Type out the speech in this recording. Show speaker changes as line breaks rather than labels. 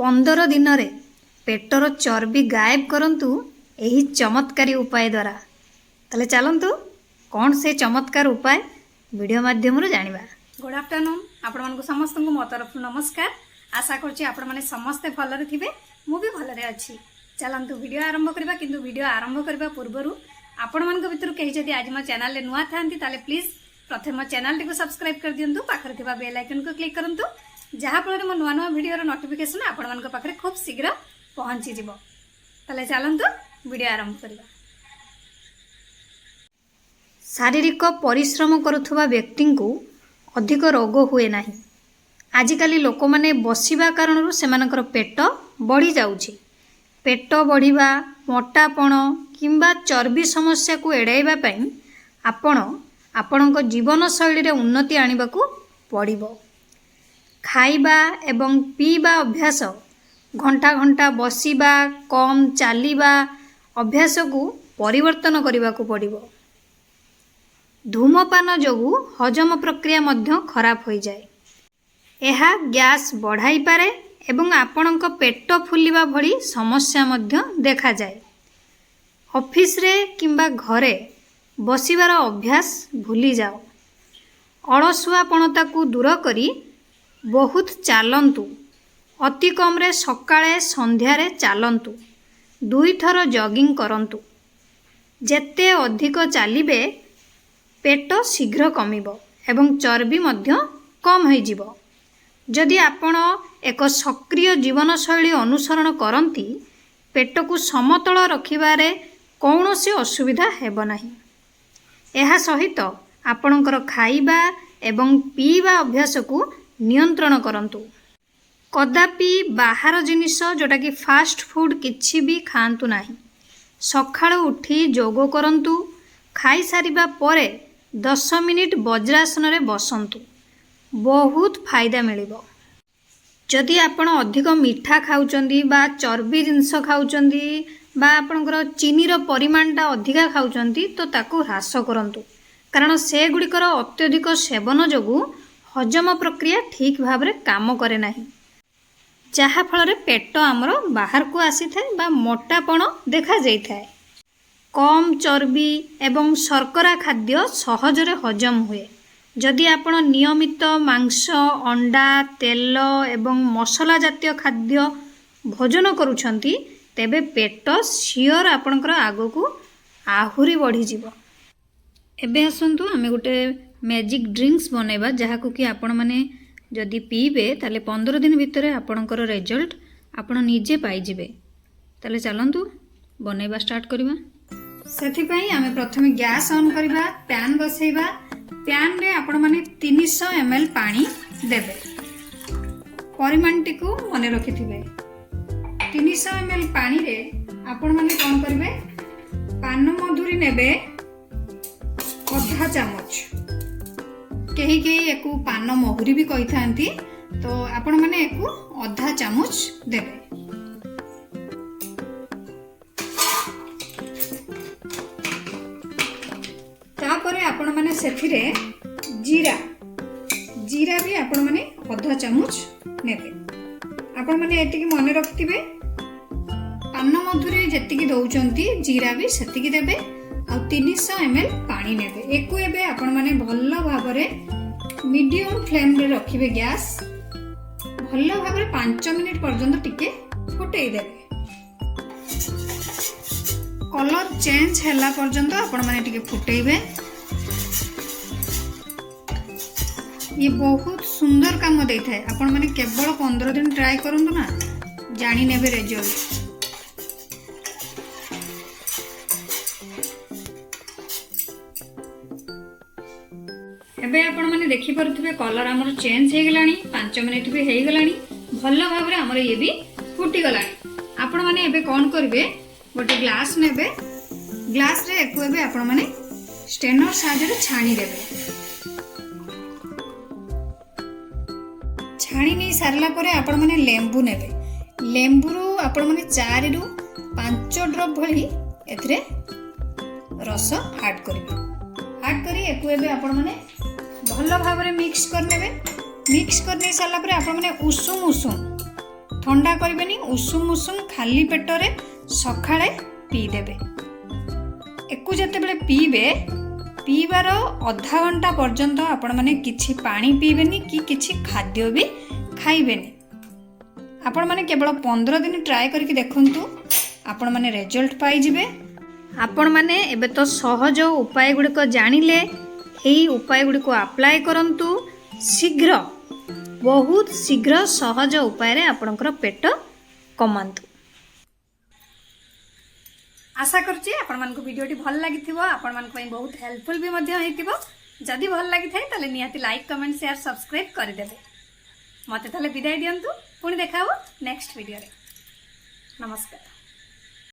15 दिन पेटर चर्बी गायब करंतु यही चमत्कारी उपाय द्वारा। ताले चलंतु कौन से चमत्कार उपाय वीडियो माध्यम जानिबा।
गुड आफ्टरनून आपण मानक समस्त को मो तरफ नमस्कार। आशा करछि आपण माने समस्त भलरे थिबे, मु भी भलरे अछि। चलंतु वीडियो आरंभ करबा, किंतु वीडियो आरंभ करबा पूर्वरु आपण मानक भितर केही जदि आज मो चैनल ले नुआ थांती ताले प्लीज प्रथम मो चैनल टिको सब्सक्राइब कर दियंतु, पाखर थिबा बेल आइकन को क्लिक करंतु, जहा फल मो नुआ नुआ वीडियो रो नोटिफिकेशन आपण मानक पाखरे खूब शीघ्र पहुंची जिवो। ताले चलंतु वीडियो आरंभ करबा।
शारीरिक परिश्रम करुवा व्यक्ति को अधिक रोग हुए नहीं। आजिकाली लोक माने बसिबा कारण सेमानकर पेट बढ़ी जाउछि। पेट बढ़िबा, मोटापण किंबा चर्बी समस्या को एड़ाइबा पई आपणक जीवन शैली रे उन्नति आनिबाकू पड़िबो। खाइबा एवं पीबा अभ्यास, घंटा घंटा बसिबा, कम चलिबा अभ्यास को परिवर्तन करने को पड़िबो। धूमपान जोगु हजम प्रक्रिया मध्य खराब हो जाए। यह गैस बढ़ाई पारे एवं आपणक पेट फुलिबा भली समस्या मध्य देखा जाए। ऑफिस रे किंबा घरे बसिबार अभ्यास भूली जाओ। अलसुआपणता को दूर करी बहुत चालंतु। अति कम रे सकाळे संध्यारे चालंतु। 2 थर जॉगिंग करंतु। जेते अधिक चलिबे पेट शीघ्र कमिबो एवं चर्बी मध्य कम हो जिवो। जदि आपण एक सक्रिय जीवन शैली अनुसरण करंती, पेट को समतल रखिबारे कौनसी असुविधा हेबो नाही। एहा सहित आपणकर खाइबा एवं पीवा अभ्यास को नियंत्रण करंतु। कदापि बाहर जिनिस जोटा कि फास्ट फूड किछि भी खांतु नाही। सकाळ उठी जोग करंतु। खाई सारिबा परे 10 मिनिट वज्रासन रे बसंतु। बहुत फायदा मिलिबो। जदि आपण अधिक मीठा खाउचंदी बा चर्बी जिनिस खाउचंदी बा आपणकर चीनीर परिमाणटा अधिका खाउचंदी तो ताकू ह्रास करंतु, कारण से गुड़िकर अत्यधिक सेवन जोगु हजम प्रक्रिया ठीक भाव रे काम करे नाही, जहा फल पेट आमर बाहर को आसी थाए बा मोटापण देखा जाई थाए। कम चर्बी एवं शर्करा खाद्य सहजरे हजम हुए। जदि आपण नियमित मांस, अंडा, तेल एवं मसला जातीय खाद्य भोजन करूछंती, तेबे पेट सियोर आपणकर आगो को आहुरी बढ़ी जीवो। एबे आसंतु आमे गोटे मैजिक ड्रिंक्स बनैबा, जहाको कि आपण माने जदि पीबे ताले 15 दिन भितर आपणकर रिजल्ट आपण निजे पाई जिवे। ताले चलंतु बनैबा स्टार्ट करबा। सेथि पई आमे प्रथमे गैस ऑन करबा, पैन बसैबा। पैन रे आपण माने 300 ml पानी देबे। परिमाण टिकु मने रखिथिबे। 300 ml पानी रे आपण माने कोन करबे, पान मधुरी नेबे आधा चामच। केही केही एकु पान महुरी भी कहि थांती, तो आपण माने एकु आधा चामच देबे। तापरे आपण माने सेथिरे जीरा भी आपण माने आधा चामच नेबे। आपण माने एतिकी मने रखथिबे, पान मधुरी जेतिकी दउचंती जीरा भी सेतिकी देबे आ 300 ml पानी नेबे। एको एबे आपण माने भल्ल भाबरे मीडियम फ्लेम रे रखिबे गैस। भल्ल भाबरे 5 मिनिट पर्यंत टिके फुटै देबे। कलर चेंज हैला पर्यंत आपण माने टिके फुटैबे। ये बहुत सुंदर काम दे थाए। आपण माने केवल 15 दिन ट्राई करंतु ना, जानि नेबे रिजल्ट। एबे आपण माने देखि परथुबे कलर हमर चेंज हे गेलानी। 5 मिनिट भी हे गेलानी। भल्ल भाबरे हमर ये भी फुटी गेलानी। आपण माने एबे कोन करबे, गोटे ग्लास नेबे। ग्लास रे एको एबे आपण माने स्टेनर साहाय्य छाणी देबे। छाणी नै सारला परे आपण माने लेंबू नेबे। लेंबुरु आपण माने 4 रु 5 ड्रॉप भली एथरे रस ऐड करबे। ऐड करी एको एबे आपण माने भल्ल भाबरे मिक्स कर नेबे। मिक्स कर नै सारला परे आपण माने उषुम उषुम ठंडा करेनि उषुम उषुम खाली पेटरे सकाळे पीदेवे। एकु जेतेबेले पीबे पीबार अधा घंटा पर्यंत आपण माने किछि पानी पीबेनी कि किछि खाद्य भी खाइबेनी। आपण माने केवल 15 दिन ट्राए करके देखंतु आपण माने रिजल्ट पाई जिवे। आपण माने एबे तो सहज उपाय गुडी को जानिले एही उपाय गुडी को अप्लाई करंतु शीघ्र बहुत शीघ्र सहज उपाय रे आपणकर पेट कमांतु।
आशा करछि आपण मानको वीडियोटी भल लागिथिबो, आपण मानको पई बहुत हेल्पफुल भी मध्ये हेतिबो। जदि भल लागि थाए तले निहाती लाइक कमेंट शेयर सब्सक्राइब करि देबे। मते तले विदाय दियंतु, पुणी देखाबो नेक्स्ट वीडियो रे। नमस्कार।